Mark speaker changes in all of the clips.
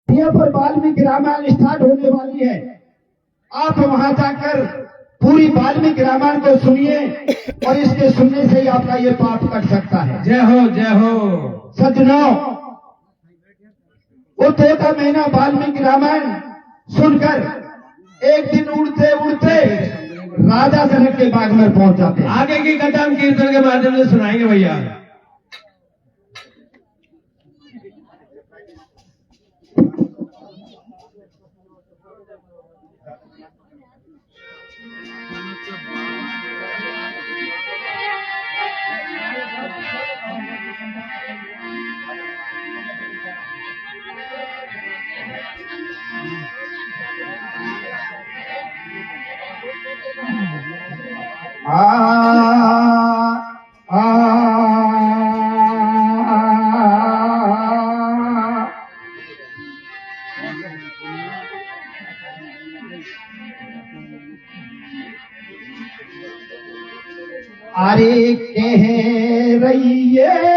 Speaker 1: यहाँ पर वाल्मीकि रामायण स्टार्ट होने वाली है। आप वहां जाकर पूरी वाल्मीकि रामायण को सुनिए और इसके सुनने से ही आपका ये पाप कट सकता है।
Speaker 2: जय हो जय हो।
Speaker 1: सज्जनों, वो तोता महीना वाल्मीकि रामायण सुनकर एक दिन उड़ते उड़ते राजा जनक के बाग में पहुंच जाते हैं।
Speaker 2: आगे की कथा हम कीर्तन के माध्यम से सुनाएंगे भैया।
Speaker 1: अरे कह रही है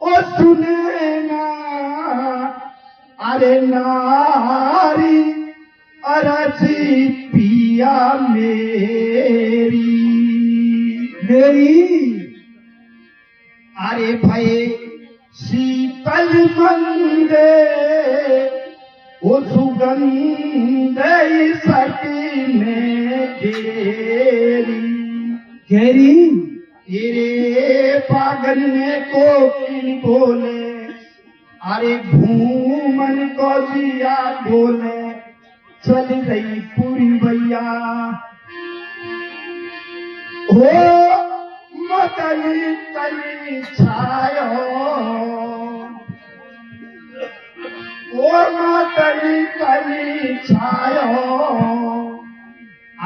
Speaker 1: ओ सुने ना, अरे नारी अरसी पिया मेरी अरे भय शीतल मंदे ओ सुगंध सकीने घेरी तेरे पागल में कोकिल बोले, अरे घूमन को जिया बोले चल रही पूरी भैया हो मतली तली छायो, ओ मतली तली छायो,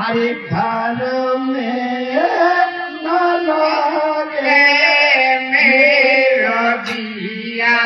Speaker 1: अरे घर में न लागे मेरा दिया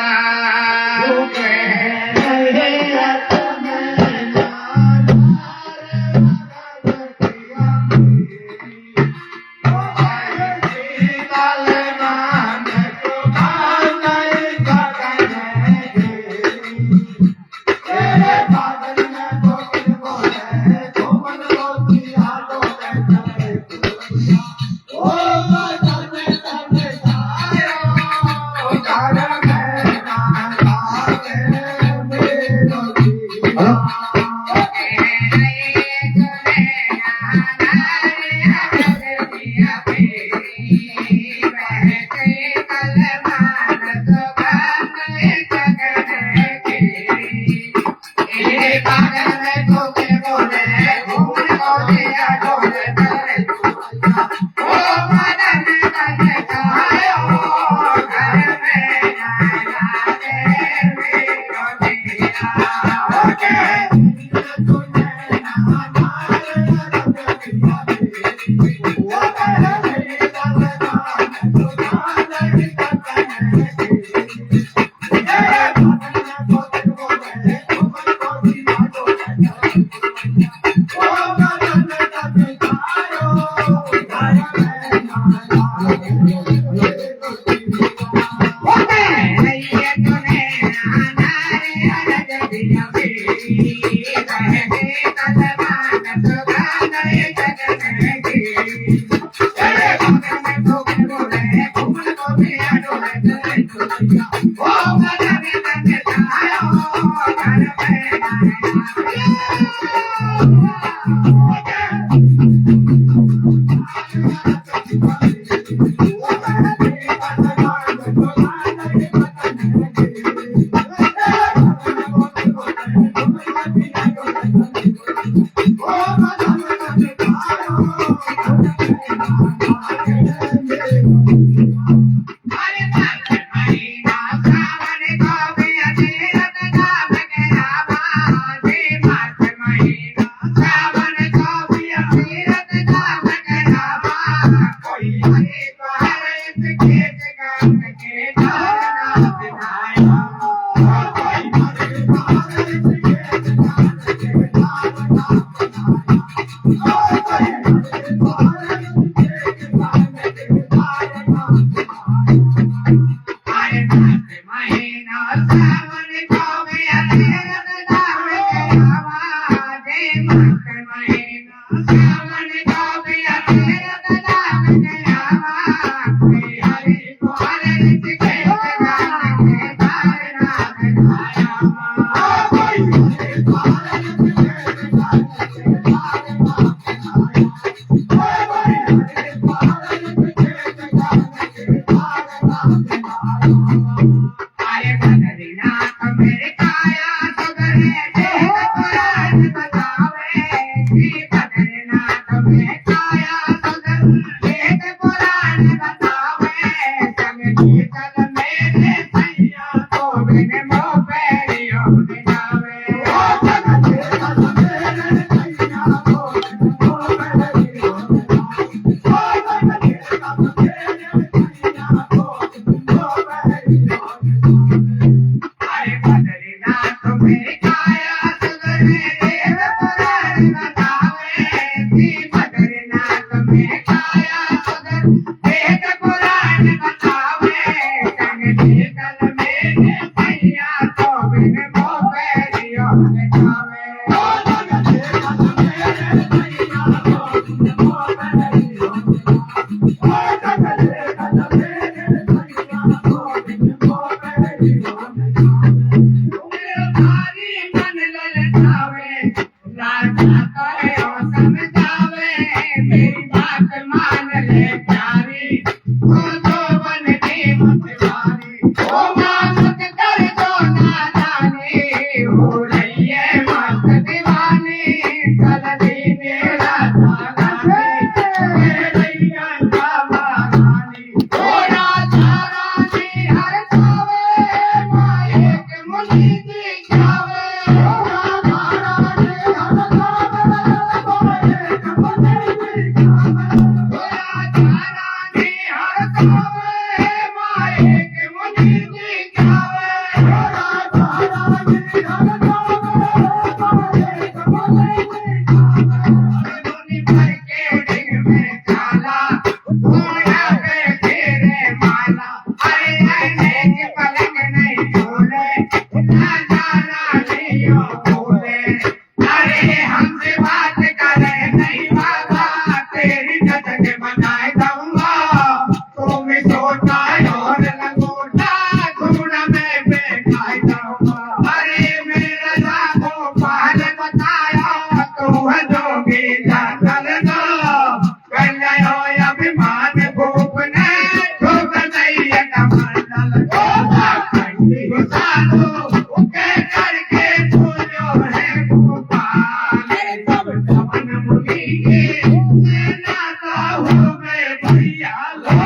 Speaker 3: अरे बद्रीनाथ मेरे काया सगरे देख पुराण बतावे श्री बद्रीनाथ मेरे काया सगरे देख पुराण बतावे संग चल मेरे सैया तो बिन मोह पैरियो निजावे ओ संग चल मेरे सैया तो बिन मोह पैरियो निजावे ओ संग चल मेरे सैया तो बिन मोह पैरियो अरे बद्रीनाथ मेरे काया सगरे देव पुराण बतावे श्री बद्रीनाथ मेरे काया सगरे देव पुराण बतावे संग चल मेरे सैया तो बिन मोह पैरियो निजावे ओ संग चल मेरे सैया तो बिन मोह पैरियो निजावे ओ संग चल मेरे सैया तो बिन मोह पैरियो तारी मन ललचावे राजा करे ओ समझावे मेरी बात मान ले प्यारी ओ तो बन की मतवारी ओ मानत कर दो नादानी हो रही है मस्त दीवानी चल दी मेरा रैया का महारानी ओ राजा रानी हर सावे माए के मुनि जी जावे ओ राजा रानी हर सावे माए के मुनि जी जावे ओ राजा रानी हर सावे माए के मुनि जी जावे ओ राजा रानी हर सावे माए के मुनि जी जावे मुनि भर के डिग में काला घोड़ा पे घेरे माला अरे रहने के पलंग नहीं झूले राजा रानियों बोले अरे हमसे बात करे नहीं बाबा तेरी नजर बनाए दूंगा तुम सोता और लंगोटा घूना में बैठाए दूंगा अरे मेरा जागो पाल बताया तू है जोगी जाकर दो कन्या अभिमान भूप ने ठोक नहीं है कमंडल को कंडी साधु उके करके बोलो है गोपाल सब जवन मुनि के सेना का हो गए भैया लो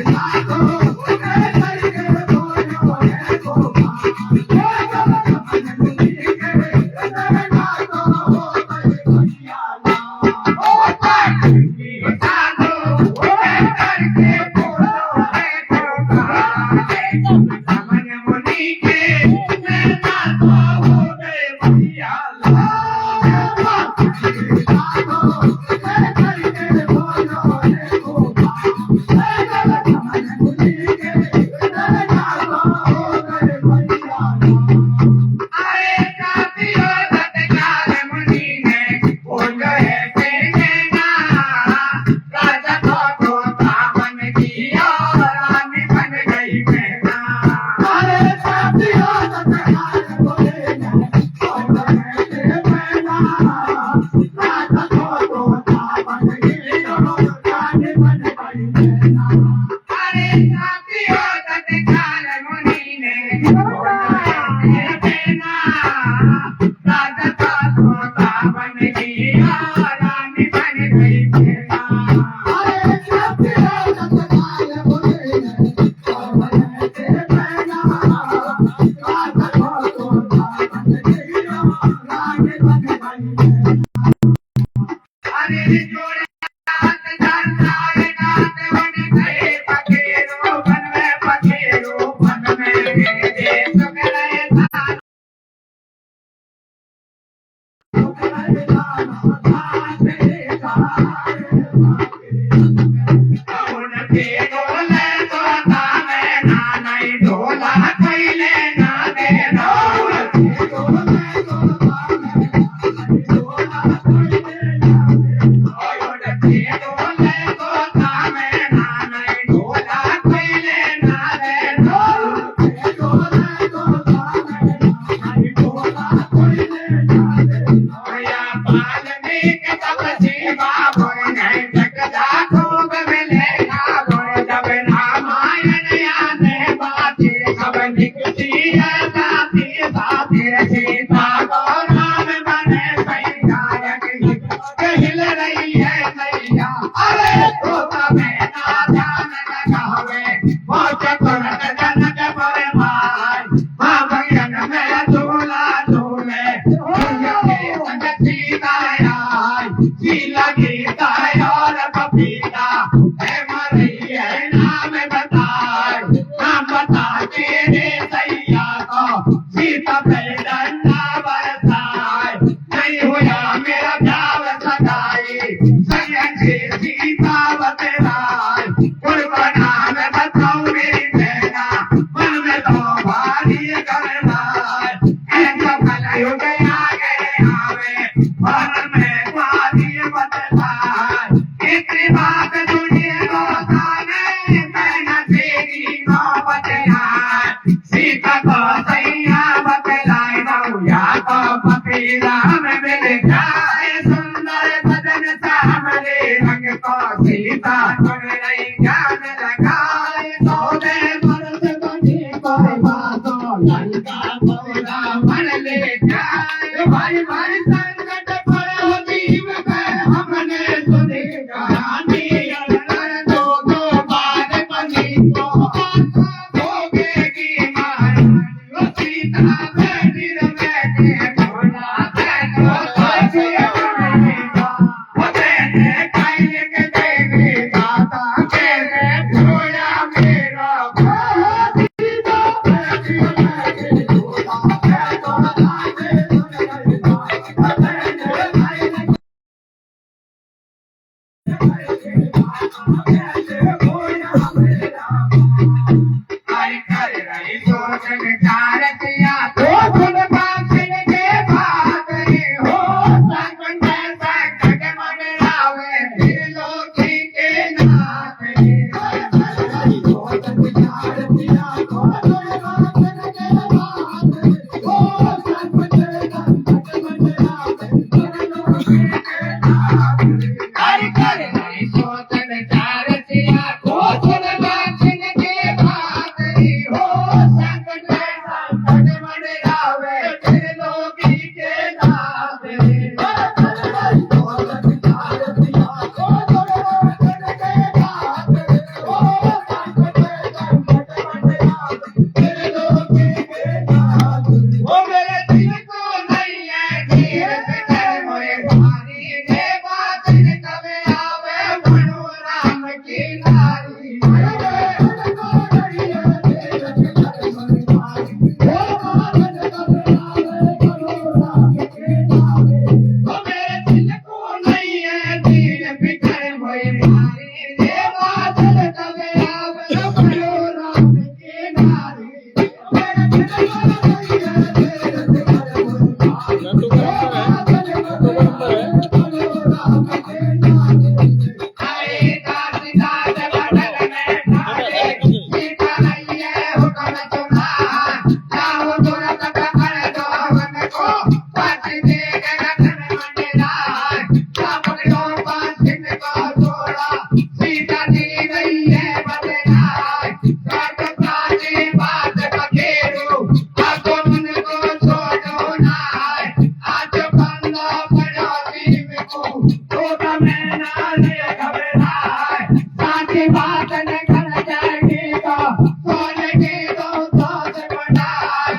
Speaker 3: साधु उके करके बोलो है गोपाल सब जवन मुनि के सेना का हो गए भैया लो ओ कंडी साधु उके करके बोलो है गोपाल सब जवन मुनि के सेना का हो गए भैया लो अरे कातियो तत्काल मुनि ने बोलो है सेना राजा को बन किया रानी बन गई मैना अरे कातियो तत्काल मुनि ने बोलो है सेना राजा को बन किया रानी बन गई मैना अरे कातियो तत्काल मुनि ने बोलो है सेना राजा का तोता बन गया रानी बन गई मैना अरे कातियो तत्काल मुनि ने बोलो है सेना राजा को तोता बन गया रानी बन गई मैना अरे जोड़े हाथ जाए गात बन गए पखेरो बन में देश गए उन के डोले तो तावे ना नहीं डोला कैले ना दे पे डंडा बरसाए नहीं हुआ मेरा प्यार सगाई संगे सीता बतराए कुर्बाना में बताऊं मेरी बहना मन में तो भारी करनाए ऐसा भला हो गया गए आवे मन में भारी बतलाए इतनी बात दुनिया को जाने कहना तेरी मोहब्बत है सीता को सैया बतलाए नौया को पपीला में मिल जाए सुंदर बदन सामने रंग को सीता सुन रही ज्ञान लगाए सौदे बरस बनी कोई बातों लंका पूरा मन ले जाए भाई भाई संकट पड़ो जीव पे हमने सुनी कहानी अगर दो दो बार बनी तो भोगेगी मार वो सीता बेटी बेटे भोला तेरो कैसे बनेगा वो तेरे काहे के देवी दाता कैसे भोला मेरा सीता बेटी बेटे भोला तेरो कैसे बनेगा आई कर रही सोच विचार किया तो खुद पाछन के बात ही हो संकट में संकट मन लावे फिर लोकी के नाथ सोच विचार किया तो खुद पाछन के बात हो संकट में संकट मन लावे फिर लोकी के नाथ कर रही सोच विचार किया तो खुद पाछन के बात ही हो संकट में संकट मन लावे फिर लोकी के नाथ सोच विचार किया तो खुद पाछन के बात हो संकट में संकट मन लावे फिर लोकी के नाथ वो मेरे दिल को नहीं है धीर फिकर मोए भारी रे बात कबे आवे मनु राम की नारी वो मेरे दिल को नहीं है धीर फिकर मोए भारी रे बात कबे आवे मनु राम की नारी मेरे दिल को नहीं है धीर फिकर मोए आए दास दास बदल में ठाड़े सीता रहिए हुक्म तुम्हारा लाओ तुरंत पकड़ दो मन को फांसी दे के रखन मंडराए सापक दो पासिन को छोड़ा सीता दी गई है बदलाए सर्व प्राची बात बखेरू आको मन को छोड़ो ना आज बंदा पड़ो दीव को तो मैं ना ले घबराए साची बात न कर जाएगी तो सोने की तो सोच बनाए